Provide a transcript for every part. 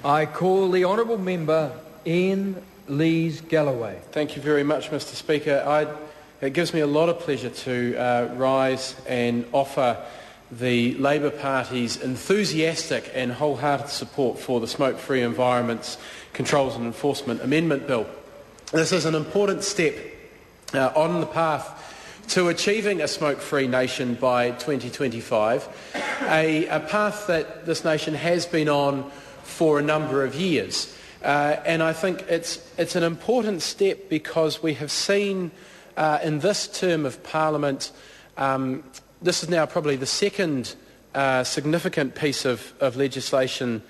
I call the Honourable Member Ian Lees-Galloway. Thank you very much, Mr Speaker. It gives me a lot of pleasure to rise and offer the Labour Party's enthusiastic and wholehearted support for the Smoke-Free Environments Controls and Enforcement Amendment Bill. This is an important step on the path to achieving a smoke-free nation by 2025, a path that this nation has been on for a number of years. And I think it's an important step because we have seen in this term of Parliament, this is now probably the second significant piece of legislation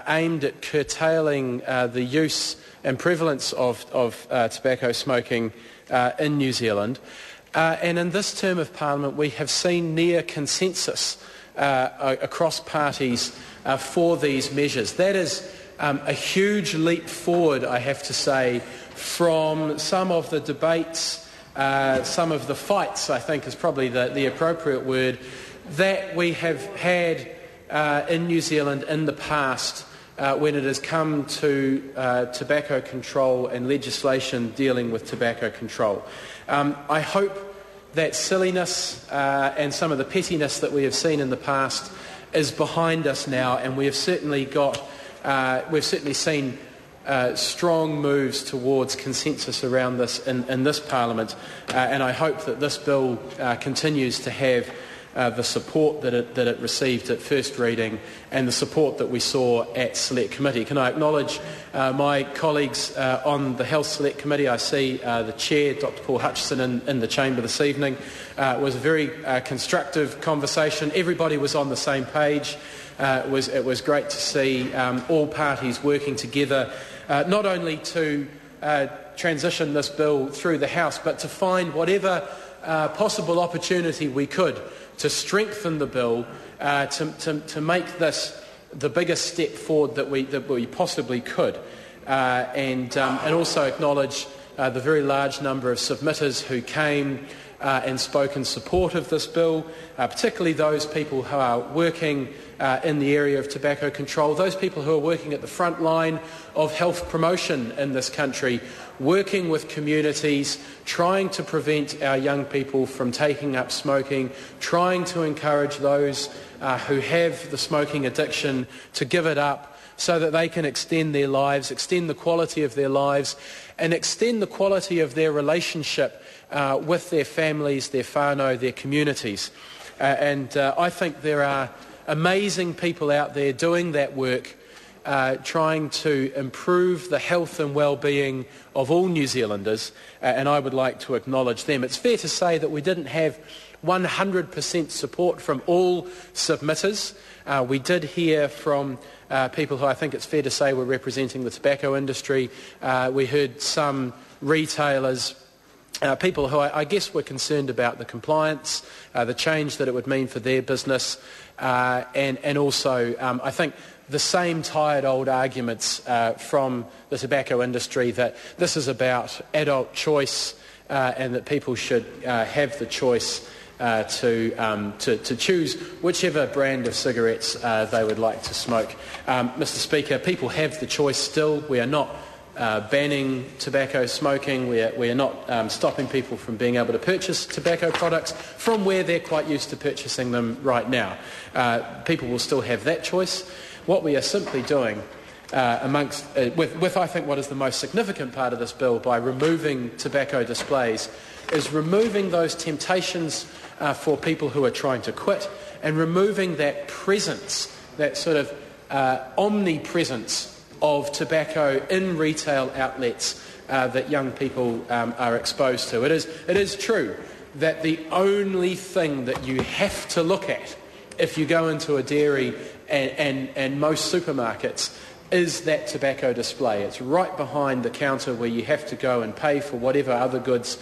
aimed at curtailing the use and prevalence of tobacco smoking in New Zealand. And in this term of Parliament, we have seen near consensus across parties for these measures. That is a huge leap forward, I have to say, from some of the debates, some of the fights, I think is probably the appropriate word, that we have had in New Zealand in the past when it has come to tobacco control and legislation dealing with tobacco control. I hope that silliness and some of the pettiness that we have seen in the past is behind us now, and we have certainly seen strong moves towards consensus around this in this Parliament, and I hope that this bill continues to have the support that it received at first reading and the support that we saw at Select Committee. Can I acknowledge my colleagues on the Health Select Committee? I see the Chair, Dr Paul Hutchison, in the chamber this evening. It was a very constructive conversation. Everybody was on the same page. It was great to see all parties working together, not only to transition this bill through the House, but to find whatever possible opportunity we could to strengthen the bill, to make this the biggest step forward that we possibly could, and also acknowledge the very large number of submitters who came and spoke in support of this bill, particularly those people who are working in the area of tobacco control, those people who are working at the front line of health promotion in this country, working with communities, trying to prevent our young people from taking up smoking, trying to encourage those who have the smoking addiction to give it up so that they can extend their lives, extend the quality of their lives, and extend the quality of their relationship with their families, their whānau, their communities. And I think there are amazing people out there doing that work, trying to improve the health and well-being of all New Zealanders, and I would like to acknowledge them. It's fair to say that we didn't have 100% support from all submitters. We did hear from people who I think it's fair to say were representing the tobacco industry. We heard some retailers, people who I guess were concerned about the compliance, the change that it would mean for their business, and also I think the same tired old arguments from the tobacco industry that this is about adult choice and that people should have the choice to choose whichever brand of cigarettes they would like to smoke. Mr Speaker, people have the choice still. We are not banning tobacco smoking. We are not stopping people from being able to purchase tobacco products from where they're quite used to purchasing them right now. People will still have that choice. What we are simply doing with I think what is the most significant part of this bill by removing tobacco displays is removing those temptations for people who are trying to quit and removing that presence, that sort of omnipresence of tobacco in retail outlets that young people are exposed to. It is true that the only thing that you have to look at if you go into a dairy and most supermarkets is that tobacco display. It's right behind the counter where you have to go and pay for whatever other goods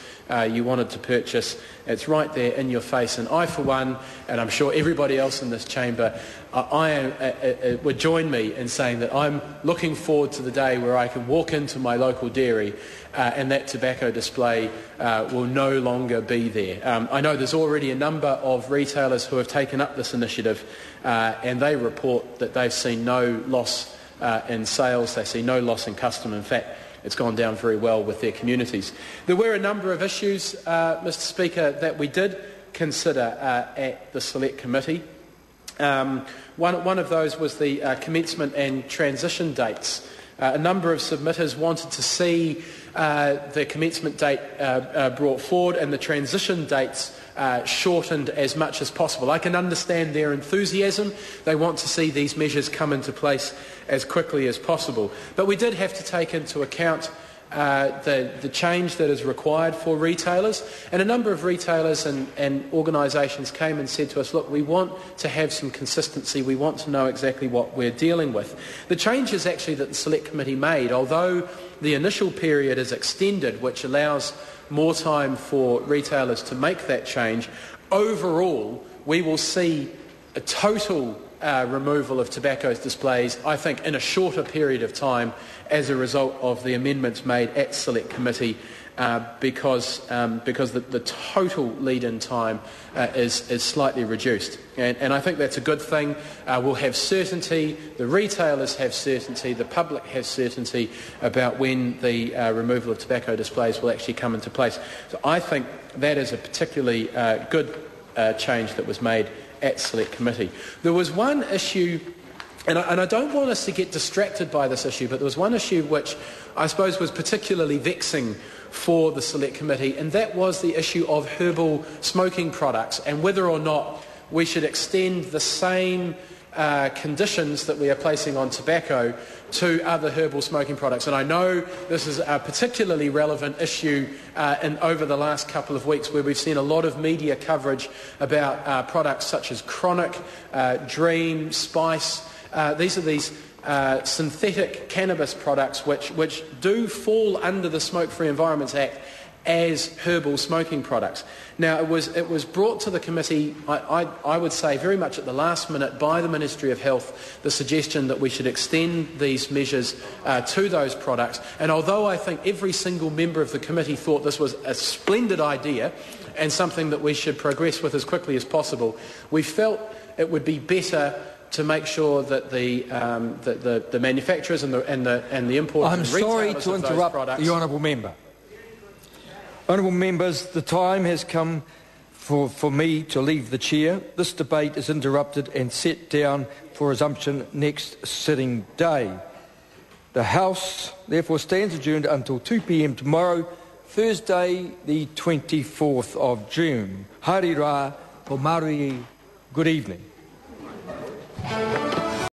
you wanted to purchase. It's right there in your face. And I, for one, and I'm sure everybody else in this chamber, would join me in saying that I'm looking forward to the day where I can walk into my local dairy and that tobacco display will no longer be there. I know there's already a number of retailers who have taken up this initiative and they report that they've seen no loss in sales. They see no loss in custom. In fact, it's gone down very well with their communities. There were a number of issues, Mr Speaker, that we did consider at the Select Committee. One of those was the commencement and transition dates. A number of submitters wanted to see the commencement date brought forward and the transition dates shortened as much as possible. I can understand their enthusiasm. They want to see these measures come into place as quickly as possible. But we did have to take into account the change that is required for retailers, and a number of retailers and organisations came and said to us, look, we want to have some consistency, we want to know exactly what we're dealing with. The changes actually that the Select Committee made, although the initial period is extended, which allows more time for retailers to make that change, overall we will see a total removal of tobacco displays, I think, in a shorter period of time as a result of the amendments made at Select Committee, because the total lead-in time is slightly reduced. And I think that's a good thing. We'll have certainty, the retailers have certainty, the public has certainty about when the removal of tobacco displays will actually come into place. So I think that is a particularly good change that was made at Select Committee. There was one issue, and I don't want us to get distracted by this issue, but there was one issue which I suppose was particularly vexing for the Select Committee, and that was the issue of herbal smoking products and whether or not we should extend the same conditions that we are placing on tobacco to other herbal smoking products. And I know this is a particularly relevant issue over the last couple of weeks, where we've seen a lot of media coverage about products such as Chronic, Dream, Spice. These are synthetic cannabis products which do fall under the Smoke-Free Environments Act as herbal smoking products. Now, it was brought to the committee, I would say, very much at the last minute by the Ministry of Health, the suggestion that we should extend these measures to those products. And although I think every single member of the committee thought this was a splendid idea and something that we should progress with as quickly as possible, we felt it would be better to make sure that the manufacturers and the importers I'm and sorry retailers to of those interrupt products... the honourable member. Honourable members, the time has come for me to leave the chair. This debate is interrupted and set down for resumption next sitting day. The House therefore stands adjourned until 2 p.m. tomorrow, Thursday the 24th of June. Haere rā, po Māori, good evening.